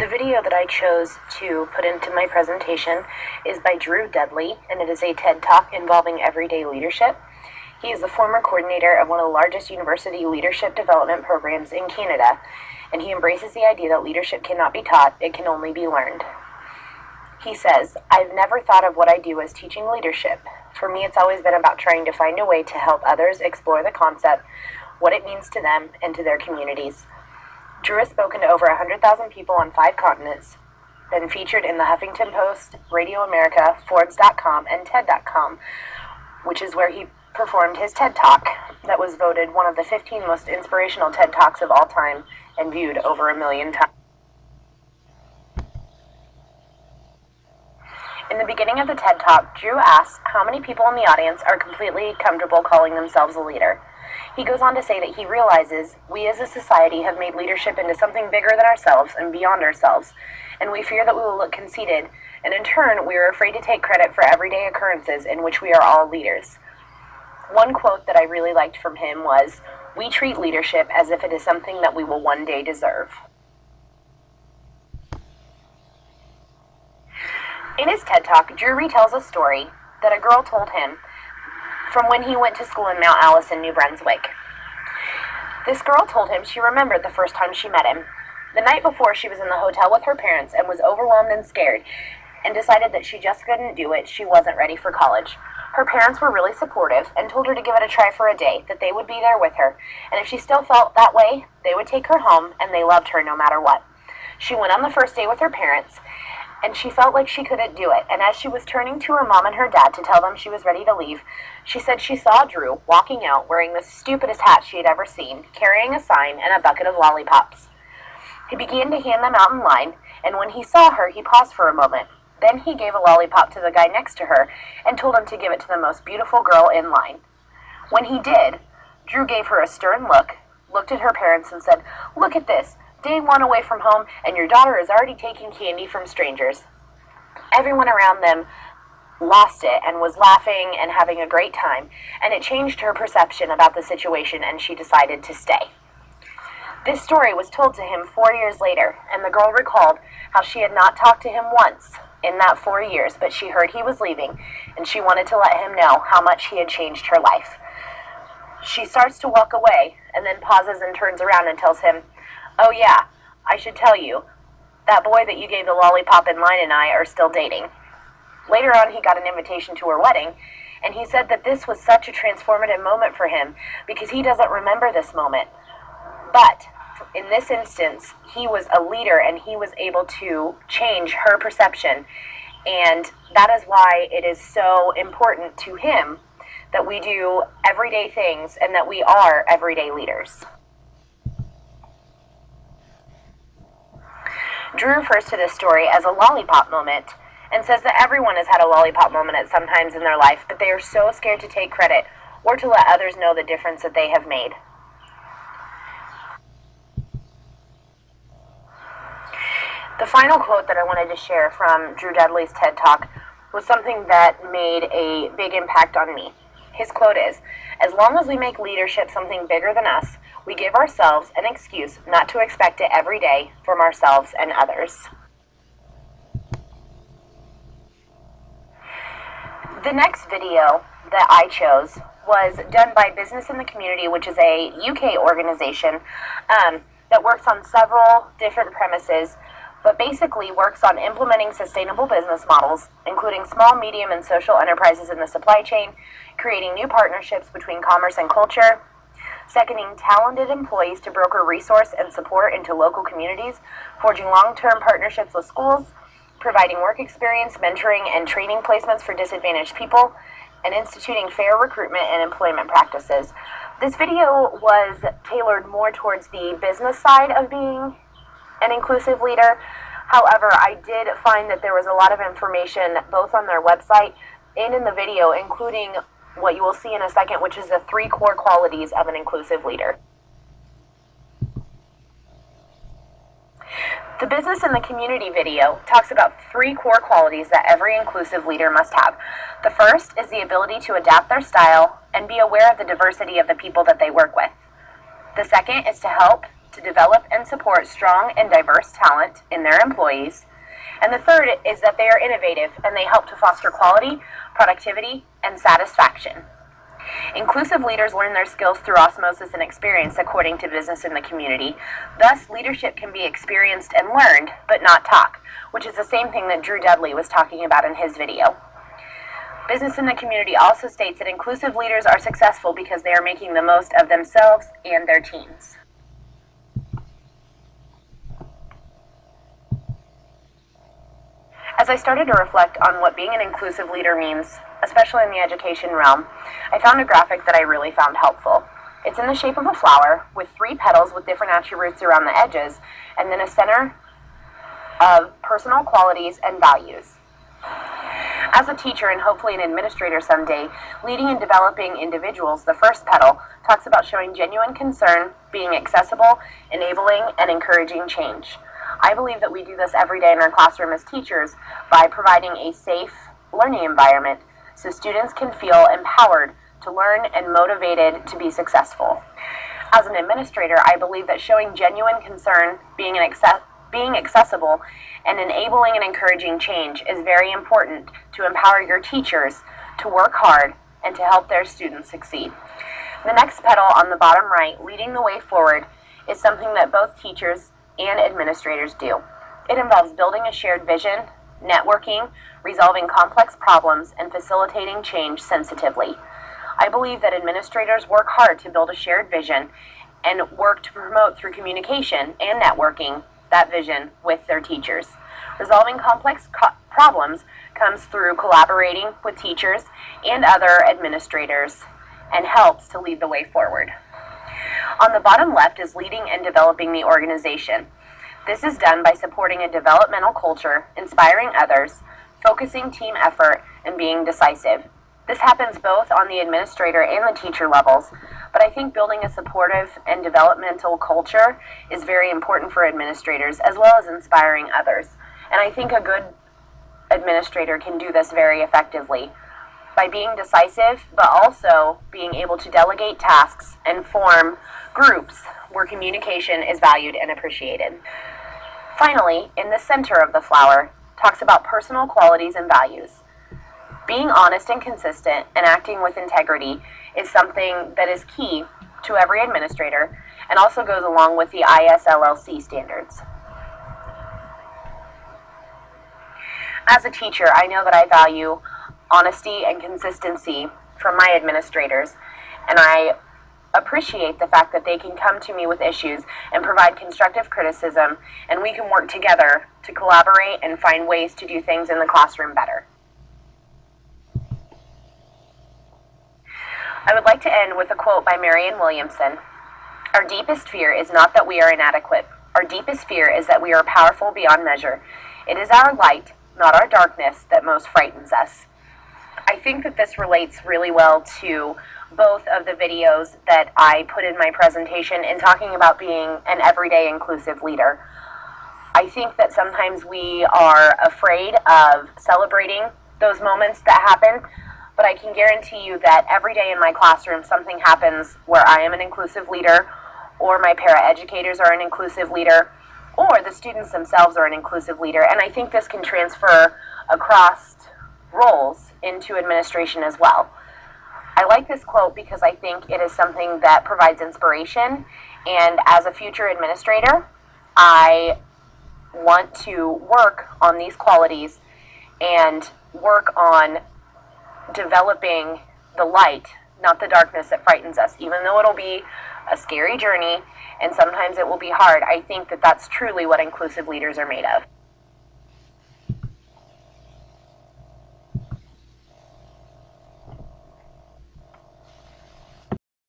The video that I chose to put into my presentation is by Drew Dudley, and it is a TED Talk involving everyday leadership. He is the former coordinator of one of the largest university leadership development programs in Canada, and he embraces the idea that leadership cannot be taught, it can only be learned. He says, "I've never thought of what I do as teaching leadership. For me, it's always been about trying to find a way to help others explore the concept, what it means to them and to their communities." Drew has spoken to over 100,000 people on 5 continents, been featured in the Huffington Post, Radio America, Forbes.com, and TED.com, which is where he performed his TED Talk that was voted one of the 15 most inspirational TED Talks of all time and viewed over 1 million times. In the beginning of the TED Talk, Drew asks how many people in the audience are completely comfortable calling themselves a leader. He goes on to say that he realizes we as a society have made leadership into something bigger than ourselves and beyond ourselves, and we fear that we will look conceited, and in turn we are afraid to take credit for everyday occurrences in which we are all leaders. One quote that I really liked from him was, "We treat leadership as if it is something that we will one day deserve." In his TED Talk, Drew retells a story that a girl told him from when he went to school in Mount Allison, New Brunswick. This girl told him she remembered the first time she met him. The night before, she was in the hotel with her parents and was overwhelmed and scared, and decided that she just couldn't do it. She wasn't ready for college. Her parents were really supportive and told her to give it a try for a day, that they would be there with her, and if she still felt that way, they would take her home, and they loved her no matter what. She went on the first day with her parents, and she felt like she couldn't do it, and as she was turning to her mom and her dad to tell them she was ready to leave, she said she saw Drew walking out wearing the stupidest hat she had ever seen, carrying a sign and a bucket of lollipops. He began to hand them out in line, and when he saw her, he paused for a moment. Then he gave a lollipop to the guy next to her and told him to give it to the most beautiful girl in line. When he did, Drew gave her a stern look, looked at her parents and said, "Look at this. Day 1 away from home, and your daughter is already taking candy from strangers." Everyone around them lost it and was laughing and having a great time, and it changed her perception about the situation, and she decided to stay. This story was told to him 4 years later, and the girl recalled how she had not talked to him once in that 4 years, but she heard he was leaving, and she wanted to let him know how much he had changed her life. She starts to walk away, and then pauses and turns around and tells him, "Oh yeah, I should tell you, that boy that you gave the lollipop in line and I are still dating." Later on, he got an invitation to her wedding, and he said that this was such a transformative moment for him because he doesn't remember this moment. But in this instance, he was a leader and he was able to change her perception, and that is why it is so important to him that we do everyday things and that we are everyday leaders. Drew refers to this story as a lollipop moment and says that everyone has had a lollipop moment at some times in their life, but they are so scared to take credit or to let others know the difference that they have made. The final quote that I wanted to share from Drew Dudley's TED Talk was something that made a big impact on me. His quote is, "As long as we make leadership something bigger than us, we give ourselves an excuse not to expect it every day from ourselves and others." The next video that I chose was done by Business in the Community, which is a UK organization that works on several different premises, but basically works on implementing sustainable business models, including small, medium, and social enterprises in the supply chain, creating new partnerships between commerce and culture, seconding talented employees to broker resource and support into local communities, forging long-term partnerships with schools, providing work experience, mentoring, and training placements for disadvantaged people, and instituting fair recruitment and employment practices. This video was tailored more towards the business side of being an inclusive leader. However, I did find that there was a lot of information both on their website and in the video, including what you will see in a second, which is the 3 core qualities of an inclusive leader. The Business in the Community video talks about 3 core qualities that every inclusive leader must have. The first is the ability to adapt their style and be aware of the diversity of the people that they work with. The second is to help to develop and support strong and diverse talent in their employees. And the third is that they are innovative and they help to foster quality, productivity, and satisfaction. Inclusive leaders learn their skills through osmosis and experience, according to Business in the Community. Thus, leadership can be experienced and learned, but not taught, which is the same thing that Drew Dudley was talking about in his video. Business in the Community also states that inclusive leaders are successful because they are making the most of themselves and their teams. As I started to reflect on what being an inclusive leader means, especially in the education realm, I found a graphic that I really found helpful. It's in the shape of a flower with 3 petals with different attributes around the edges, and then a center of personal qualities and values. As a teacher and hopefully an administrator someday, leading and developing individuals, the first petal talks about showing genuine concern, being accessible, enabling, and encouraging change. I believe that we do this every day in our classroom as teachers by providing a safe learning environment so students can feel empowered to learn and motivated to be successful. As an administrator, I believe that showing genuine concern, being accessible, and enabling and encouraging change is very important to empower your teachers to work hard and to help their students succeed. The next petal on the bottom right, leading the way forward, is something that both teachers and administrators do. It involves building a shared vision, networking, resolving complex problems, and facilitating change sensitively. I believe that administrators work hard to build a shared vision and work to promote through communication and networking that vision with their teachers. Resolving complex problems comes through collaborating with teachers and other administrators and helps to lead the way forward. On the bottom left is leading and developing the organization. This is done by supporting a developmental culture, inspiring others, focusing team effort, and being decisive. This happens both on the administrator and the teacher levels, but I think building a supportive and developmental culture is very important for administrators as well as inspiring others. And I think a good administrator can do this very effectively by being decisive, but also being able to delegate tasks and form groups where communication is valued and appreciated. Finally, in the center of the flower, talks about personal qualities and values. Being honest and consistent and acting with integrity is something that is key to every administrator and also goes along with the ISLLC standards. As a teacher, I know that I value honesty and consistency from my administrators, and I appreciate the fact that they can come to me with issues and provide constructive criticism, and we can work together to collaborate and find ways to do things in the classroom better. I would like to end with a quote by Marianne Williamson. Our deepest fear is not that we are inadequate. Our deepest fear is that we are powerful beyond measure. It is our light, not our darkness, that most frightens us. I think that this relates really well to both of the videos that I put in my presentation in talking about being an everyday inclusive leader. I think that sometimes we are afraid of celebrating those moments that happen, but I can guarantee you that every day in my classroom something happens where I am an inclusive leader, or my paraeducators are an inclusive leader, or the students themselves are an inclusive leader, and I think this can transfer across roles into administration as well. I like this quote because I think it is something that provides inspiration, and as a future administrator, I want to work on these qualities and work on developing the light, not the darkness that frightens us. Even though it'll be a scary journey and sometimes it will be hard, I think that that's truly what inclusive leaders are made of.